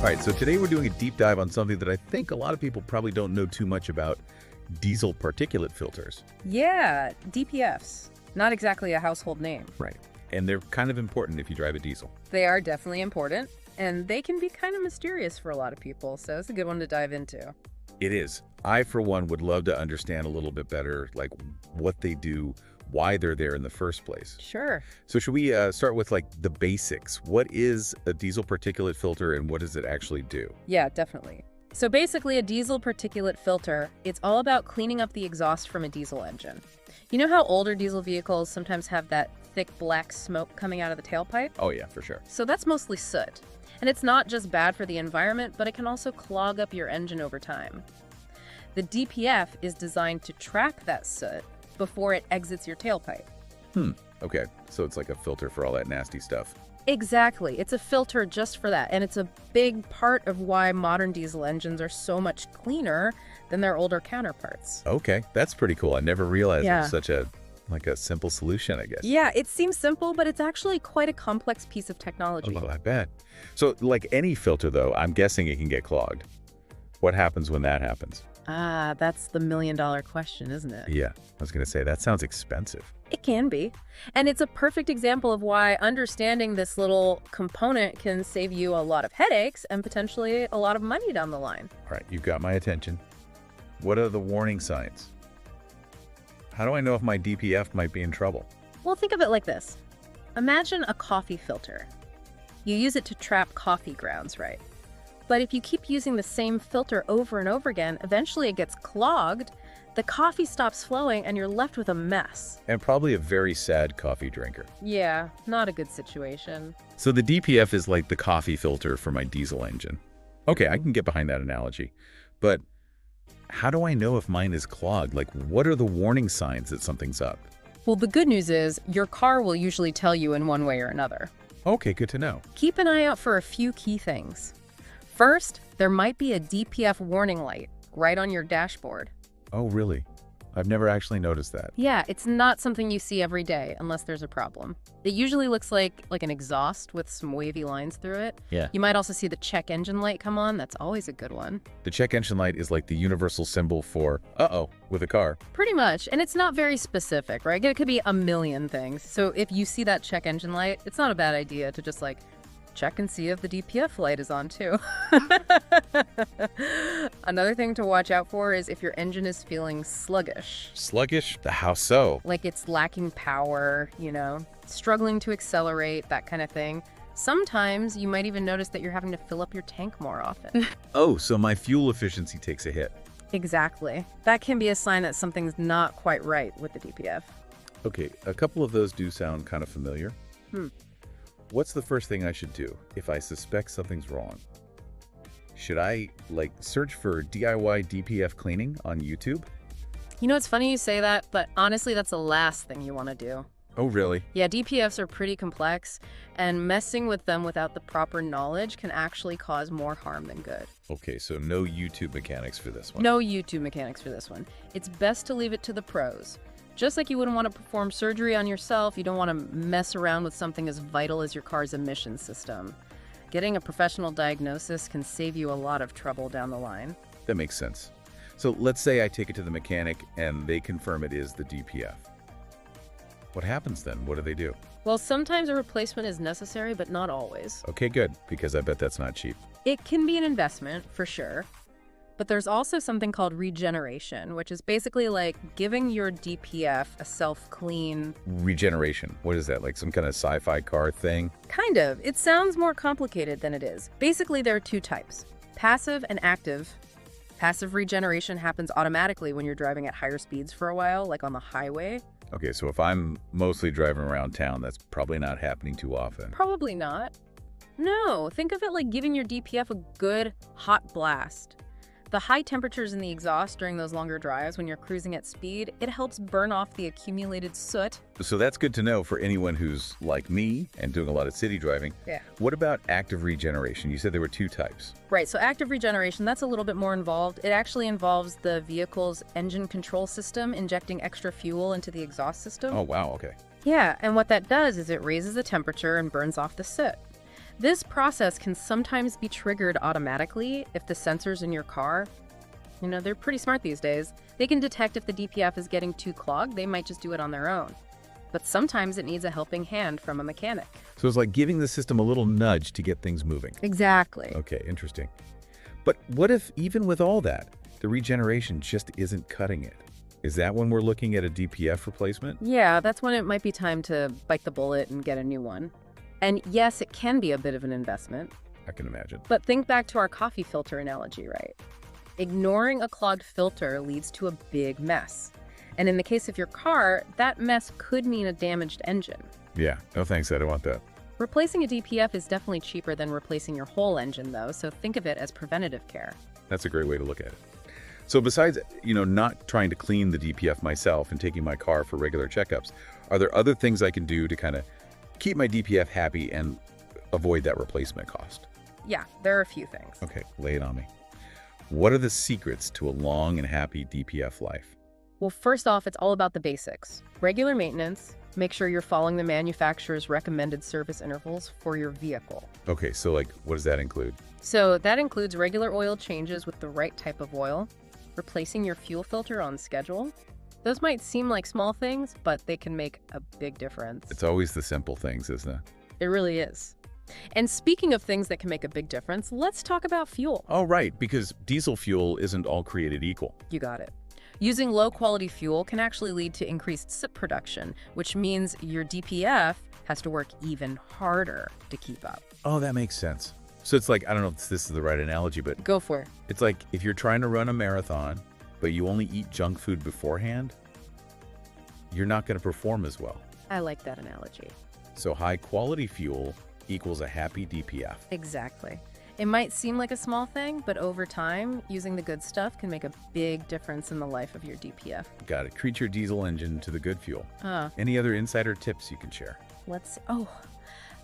All right, so today we're doing a deep dive on something that I think a lot of people probably don't know too much about, diesel particulate filters. Yeah, DPFs. Not exactly a household name. Right. And they're kind of important if you drive a diesel. They are definitely important, and they can be kind of mysterious for a lot of people, so it's a good one to dive into. It is. I, for one, would love to understand a little bit better, like what they do, why they're there in the first place. Sure. So should we start with like the basics? What is a diesel particulate filter and what does it actually do? Yeah, definitely. So basically, a diesel particulate filter, it's all about cleaning up the exhaust from a diesel engine. You know how older diesel vehicles sometimes have that thick black smoke coming out of the tailpipe? Oh yeah, for sure. So that's mostly soot. And it's not just bad for the environment, but it can also clog up your engine over time. The DPF is designed to trap that soot before it exits your tailpipe. Okay, so it's like a filter for all that nasty stuff. Exactly. It's a filter just for that. And it's a big part of why modern diesel engines are so much cleaner than their older counterparts. Okay, that's pretty cool. I never realized it Yeah. was such a simple solution, I guess. Yeah, it seems simple, but it's actually quite a complex piece of technology. Oh, I bet. So like any filter though, I'm guessing it can get clogged. What happens when that happens? Ah, that's the million-dollar question, isn't it? Yeah, I was going to say, that sounds expensive. It can be. And it's a perfect example of why understanding this little component can save you a lot of headaches and potentially a lot of money down the line. All right, you've got my attention. What are the warning signs? How do I know if my DPF might be in trouble? Well, think of it like this. Imagine a coffee filter. You use it to trap coffee grounds, right? But if you keep using the same filter over and over again, eventually it gets clogged, the coffee stops flowing, and you're left with a mess. And probably a very sad coffee drinker. Yeah, not a good situation. So the DPF is like the coffee filter for my diesel engine. Okay, I can get behind that analogy. But how do I know if mine is clogged? Like, what are the warning signs that something's up? Well, the good news is your car will usually tell you in one way or another. Okay, good to know. Keep an eye out for a few key things. First, there might be a DPF warning light right on your dashboard. Oh, really? I've never actually noticed that. Yeah, it's not something you see every day unless there's a problem. It usually looks like an exhaust with some wavy lines through it. Yeah. You might also see the check engine light come on. That's always a good one. The check engine light is like the universal symbol for uh-oh with a car. Pretty much. And it's not very specific, right? It could be a million things. So if you see that check engine light, it's not a bad idea to just check and see if the DPF light is on too. Another thing to watch out for is if your engine is feeling sluggish. Sluggish? How so? Like it's lacking power, struggling to accelerate, that kind of thing. Sometimes you might even notice that you're having to fill up your tank more often. Oh, so my fuel efficiency takes a hit. Exactly. That can be a sign that something's not quite right with the DPF. Okay, a couple of those do sound kind of familiar. What's the first thing I should do if I suspect something's wrong? Should I, search for DIY DPF cleaning on YouTube? It's funny you say that, but honestly, that's the last thing you want to do. Oh, really? Yeah, DPFs are pretty complex, and messing with them without the proper knowledge can actually cause more harm than good. Okay, so no YouTube mechanics for this one. No YouTube mechanics for this one. It's best to leave it to the pros. Just like you wouldn't want to perform surgery on yourself, you don't want to mess around with something as vital as your car's emission system. Getting a professional diagnosis can save you a lot of trouble down the line. That makes sense. So let's say I take it to the mechanic and they confirm it is the DPF. What happens then? What do they do? Well, sometimes a replacement is necessary, but not always. Okay, good, because I bet that's not cheap. It can be an investment, for sure. But there's also something called regeneration, which is basically like giving your DPF a self-clean. Regeneration. What is that, like some kind of sci-fi car thing? Kind of. It sounds more complicated than it is. Basically, there are two types, passive and active. Passive regeneration happens automatically when you're driving at higher speeds for a while, like on the highway. Okay, so if I'm mostly driving around town, that's probably not happening too often. Probably not. No, think of it like giving your DPF a good hot blast. The high temperatures in the exhaust during those longer drives when you're cruising at speed, it helps burn off the accumulated soot. So that's good to know for anyone who's like me and doing a lot of city driving. Yeah. What about active regeneration? You said there were two types. Right, so active regeneration, that's a little bit more involved. It actually involves the vehicle's engine control system injecting extra fuel into the exhaust system. Oh, wow, okay. Yeah, and what that does is it raises the temperature and burns off the soot. This process can sometimes be triggered automatically if the sensors in your car, they're pretty smart these days. They can detect if the DPF is getting too clogged. They might just do it on their own. But sometimes it needs a helping hand from a mechanic. So it's like giving the system a little nudge to get things moving. Exactly. Okay, interesting. But what if, even with all that, the regeneration just isn't cutting it? Is that when we're looking at a DPF replacement? Yeah, that's when it might be time to bite the bullet and get a new one. And yes, it can be a bit of an investment. I can imagine. But think back to our coffee filter analogy, right? Ignoring a clogged filter leads to a big mess. And in the case of your car, that mess could mean a damaged engine. Yeah, no thanks, I don't want that. Replacing a DPF is definitely cheaper than replacing your whole engine, though, so think of it as preventative care. That's a great way to look at it. So besides, not trying to clean the DPF myself and taking my car for regular checkups, are there other things I can do to kind of keep my DPF happy and avoid that replacement cost? Yeah, there are a few things. Okay, lay it on me. What are the secrets to a long and happy DPF life? Well, first off, it's all about the basics. Regular maintenance. Make sure you're following the manufacturer's recommended service intervals for your vehicle. Okay, so what does that include? So that includes regular oil changes with the right type of oil, replacing your fuel filter on schedule. Those might seem like small things, but they can make a big difference. It's always the simple things, isn't it? It really is. And speaking of things that can make a big difference, let's talk about fuel. Oh, right, because diesel fuel isn't all created equal. You got it. Using low-quality fuel can actually lead to increased SIP production, which means your DPF has to work even harder to keep up. Oh, that makes sense. So it's like, I don't know if this is the right analogy, but Go for it. it's like if you're trying to run a marathon, but you only eat junk food beforehand, you're not going to perform as well. I like that analogy. So high-quality fuel equals a happy DPF. Exactly. It might seem like a small thing, but over time, using the good stuff can make a big difference in the life of your DPF. Got it. Treat your diesel engine to the good fuel. Uh, Any other insider tips you can share?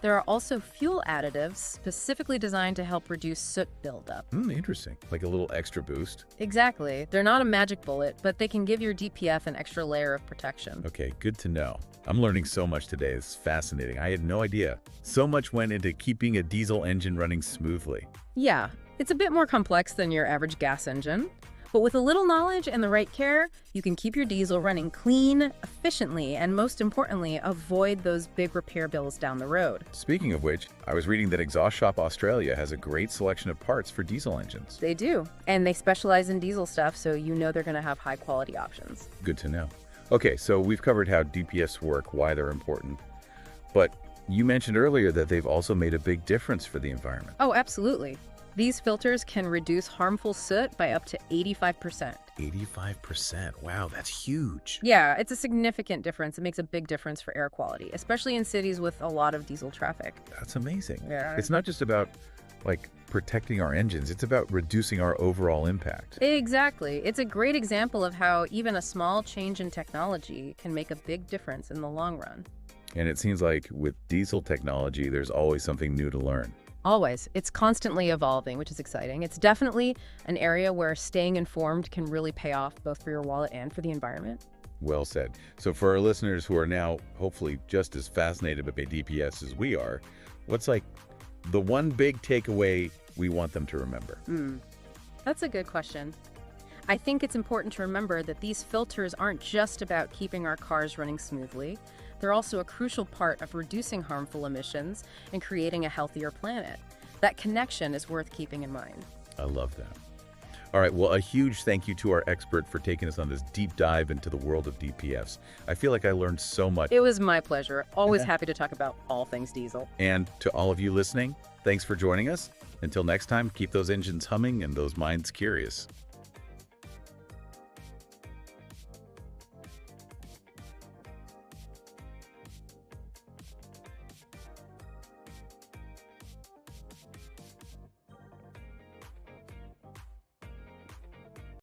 There are also fuel additives specifically designed to help reduce soot buildup. Interesting. Like a little extra boost. Exactly. They're not a magic bullet, but they can give your DPF an extra layer of protection. Okay, good to know. I'm learning so much today. It's fascinating. I had no idea. So much went into keeping a diesel engine running smoothly. Yeah, it's a bit more complex than your average gas engine. But with a little knowledge and the right care, you can keep your diesel running clean, efficiently, and most importantly, avoid those big repair bills down the road. Speaking of which, I was reading that Exhaust Shop Australia has a great selection of parts for diesel engines. They do. And they specialize in diesel stuff, so they're going to have high-quality options. Good to know. Okay, so we've covered how DPFs work, why they're important. But you mentioned earlier that they've also made a big difference for the environment. Oh, absolutely. These filters can reduce harmful soot by up to 85%. 85%. Wow, that's huge. Yeah, it's a significant difference. It makes a big difference for air quality, especially in cities with a lot of diesel traffic. That's amazing. Yeah. It's not just about protecting our engines, it's about reducing our overall impact. Exactly. It's a great example of how even a small change in technology can make a big difference in the long run. And it seems like with diesel technology, there's always something new to learn. Always. It's constantly evolving, which is exciting. It's definitely an area where staying informed can really pay off both for your wallet and for the environment. Well said. So for our listeners who are now hopefully just as fascinated by DPFs as we are, what's the one big takeaway we want them to remember? That's a good question. I think it's important to remember that these filters aren't just about keeping our cars running smoothly. They're also a crucial part of reducing harmful emissions and creating a healthier planet. That connection is worth keeping in mind. I love that. All right, well, a huge thank you to our expert for taking us on this deep dive into the world of DPFs. I feel like I learned so much. It was my pleasure. Always happy to talk about all things diesel. And to all of you listening, thanks for joining us. Until next time, keep those engines humming and those minds curious.